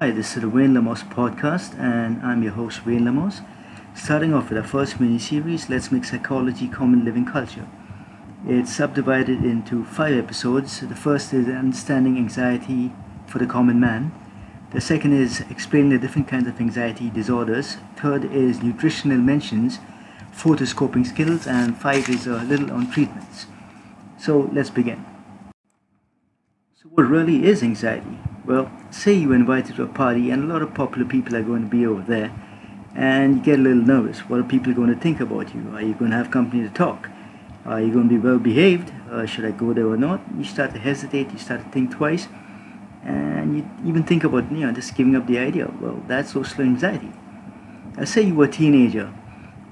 Hi, this is the Wayne Lamos podcast, and I'm your host, Wayne Lamos. Starting off with our first mini-series, Let's Make Psychology Common Living Culture. It's subdivided into 5 episodes. The first is Understanding Anxiety for the Common Man. The second is Explaining the different kinds of anxiety disorders. Third is Nutritional Mentions. Fourth is Coping Skills. And 5 is a little on treatments. So let's begin. So what really is anxiety? Well, say you're invited to a party and a lot of popular people are going to be over there, and you get a little nervous. What are people going to think about you? Are you going to have company to talk? Are you going to be well behaved? Should I go there or not? You start to hesitate, you start to think twice, and you even think about just giving up the idea. Well, that's social anxiety. Say you were a teenager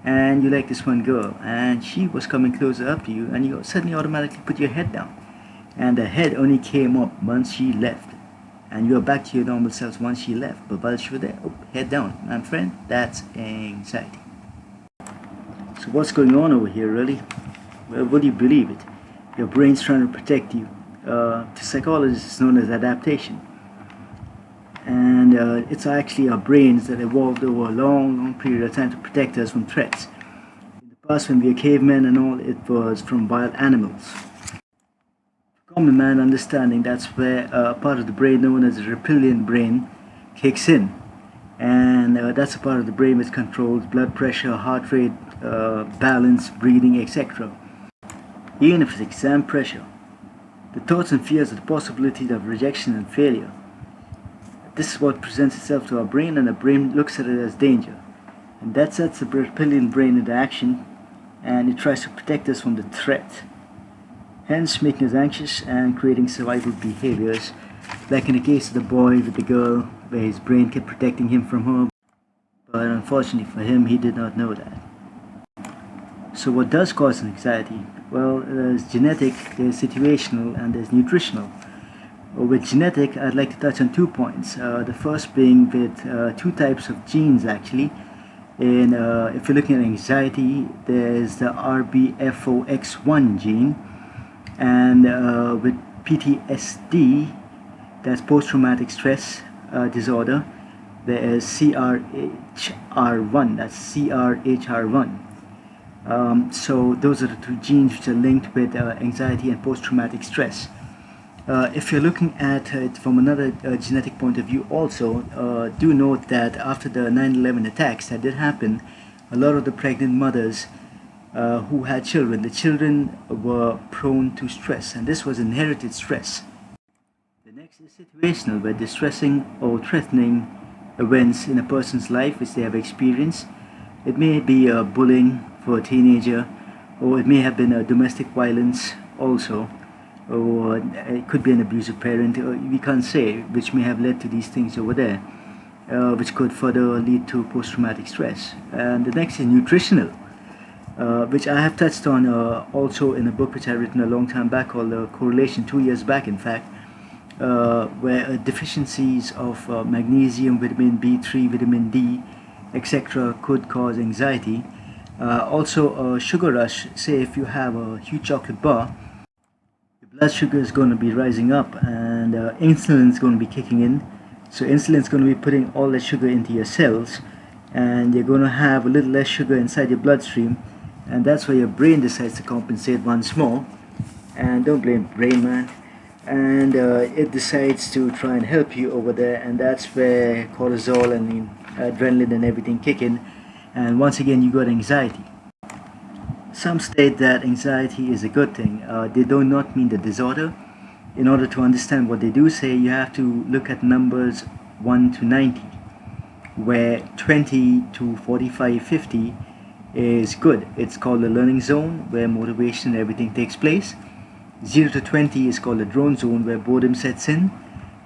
and you like this one girl and she was coming closer up to you, and you suddenly automatically put your head down, and the head only came up once she left. And you're back to your normal selves once she left. But while she was there, head down. My friend, that's anxiety. So what's going on over here, really? Well, would you believe it? Your brain's trying to protect you. To psychologists, it's known as adaptation. And it's actually our brains that evolved over a long period of time to protect us from threats. In the past, when we were cavemen and all, it was from wild animals. Common man understanding, that's where a part of the brain known as the reptilian brain kicks in, and that's a part of the brain which controls blood pressure, heart rate, balance, breathing, etc. Even if it's exam pressure, the thoughts and fears of the possibility of rejection and failure, this is what presents itself to our brain, and the brain looks at it as danger, and that sets the reptilian brain into action, and it tries to protect us from the threat, hence making us anxious and creating survival behaviors, like in the case of the boy with the girl, where his brain kept protecting him from her, but unfortunately for him, he did not know that. So what does cause anxiety? Well, there's genetic, there's situational, and there's nutritional. With genetic, I'd like to touch on 2 points. The first being with 2 types of genes, actually. And if you're looking at anxiety, there's the RBFOX1 gene, and with PTSD, that's post-traumatic stress disorder, there is CRHR1, that's CRHR1. So those are the 2 genes which are linked with anxiety and post-traumatic stress. If you're looking at it from another genetic point of view also, do note that after the 9/11 attacks that did happen, a lot of the pregnant mothers who had children, the children were prone to stress, and this was inherited stress. The next is situational, where distressing or threatening events in a person's life which they have experienced. It may be bullying for a teenager, or it may have been domestic violence also, or it could be an abusive parent, or we can't say, which may have led to these things over there, which could further lead to post-traumatic stress. And the next is nutritional, which I have touched on also in a book which I written a long time back called Correlation, 2 years back in fact, where deficiencies of magnesium, vitamin B3, vitamin D, etc. could cause anxiety. Also sugar rush, say if you have a huge chocolate bar, your blood sugar is going to be rising up, and insulin is going to be kicking in. So insulin is going to be putting all that sugar into your cells, and you're going to have a little less sugar inside your bloodstream, and that's where your brain decides to compensate once more. And don't blame brain, man. And it decides to try and help you over there, and that's where cortisol and adrenaline and everything kick in, and once again you got anxiety. Some state that anxiety is a good thing. They do not mean the disorder. In order to understand what they do say, you have to look at numbers 1 to 90, where 20 to 45, 50 is good. It's called the learning zone, where motivation and everything takes place. 0 to 20 is called the drone zone, where boredom sets in.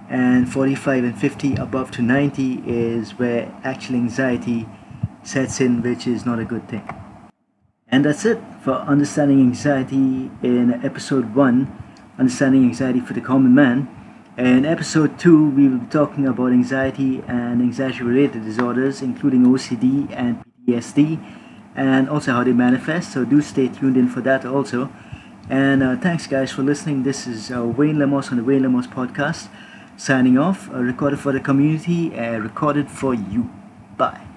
And 45 and 50 above to 90 is where actual anxiety sets in, which is not a good thing. And that's it for understanding anxiety in episode 1, understanding anxiety for the common man. In episode 2, we will be talking about anxiety and anxiety-related disorders, including OCD and PTSD, and also how they manifest. So do stay tuned in for that also. And thanks guys for listening. This is Wayne Lamos on the Wayne Lamos podcast. Signing off, recorded for the community, recorded for you. Bye.